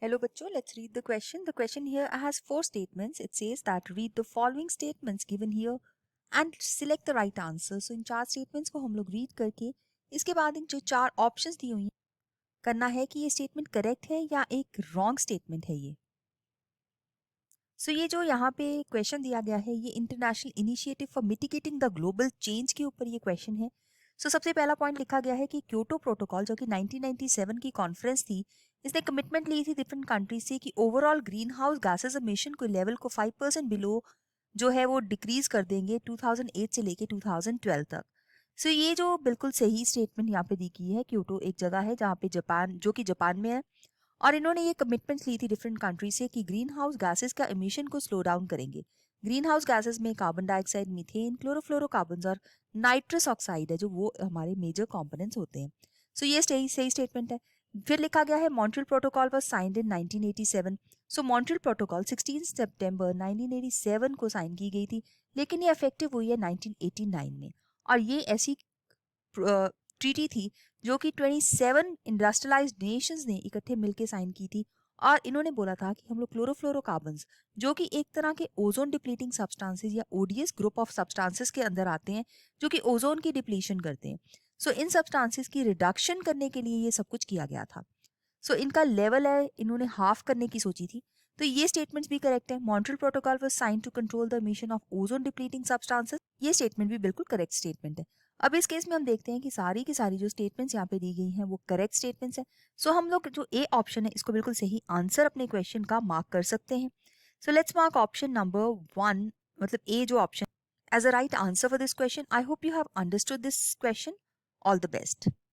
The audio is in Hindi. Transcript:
Hello बच्चों, let's read the question. The question here has four statements. It says that read the following statements given here and select the right answer. So इन चार statements को हम लोग read करके इसके बाद इन जो चार options दी हुई हैं करना है कि ये statement correct है या एक wrong statement है ये. So ये जो यहाँ पे question दिया गया है ये International Initiative for Mitigating the Global Change के ऊपर ये question है. So सबसे पहला पॉइंट लिखा गया है कि क्योटो प्रोटोकॉल जो कि 1997 की कॉन्फ्रेंस थी, इसने कमिटमेंट ली थी डिफरेंट कंट्रीज से कि overall green house gases emission को लेवल को 5% बिलो जो है वो डिक्रीज कर देंगे 2008 से लेके 2012 तक. सो ये जो बिल्कुल सही स्टेटमेंट यहाँ पे दी गई है. क्योटो एक जगह है जहाँ पे जापान जो कि जापान में है और इन्होंने ये कमिटमेंट्स ली थी डिफरेंट कंट्रीज से कि ग्रीन हाउस गैसेज का एमिशन को स्लो डाउन करेंगे. ग्रीन हाउस गैसेज में कार्बन डाइऑक्साइड, मीथेन, क्लोरोफ्लोरोकार्बन्स और नाइट्रस ऑक्साइड है जो वो हमारे मेजर कंपोनेंट्स होते हैं. सो ये सही स्टेटमेंट है. फिर लिखा गया है Montreal protocol was signed in 1987. So Montreal protocol 16 सितंबर 1987 को साइन की गई थी, लेकिन ये इफेक्टिव हुई है 1989 में. और ये ऐसी ट्रीटी थी जो कि 27 इंडस्ट्रियलाइज्ड नेशंस ने इकट्ठे मिलकर साइन की थी. और इन्होंने बोला था कि हम लोग क्लोरोफ्लोरोकार्बन्स जो कि एक तरह के ओजोन डिप्लीटिंग सब्सटेंसेस या ओडीएस ग्रुप ऑफ सब्सटेंसेस के अंदर आते हैं जो कि ओजोन की डिप्लीशन करते हैं. सो इन सब्सटेंसेस की रिडक्शन करने के लिए ये सब कुछ किया गया था. सो इनका लेवल है इन्होंने हाफ करने की सोची थी. तो ये स्टेटमेंट्स भी करेक्ट है. Montreal protocol was sign to control the emission of ozone depleting substances. ये स्टेटमेंट भी बिल्कुल करेक्ट स्टेटमेंट है. अब इस केस में हम देखते हैं कि सारी की सारी जो स्टेटमेंट्स यहाँ पे दी गई हैं वो करेक्ट स्टेटमेंट्स हैं. सो हम लोग जो ए ऑप्शन है इसको बिल्कुल सही आंसर अपने क्वेश्चन का मार्क कर सकते हैं. So let's mark option number 1, मतलब ए जो option as a right answer for this question. I hope you have understood this question. All the best.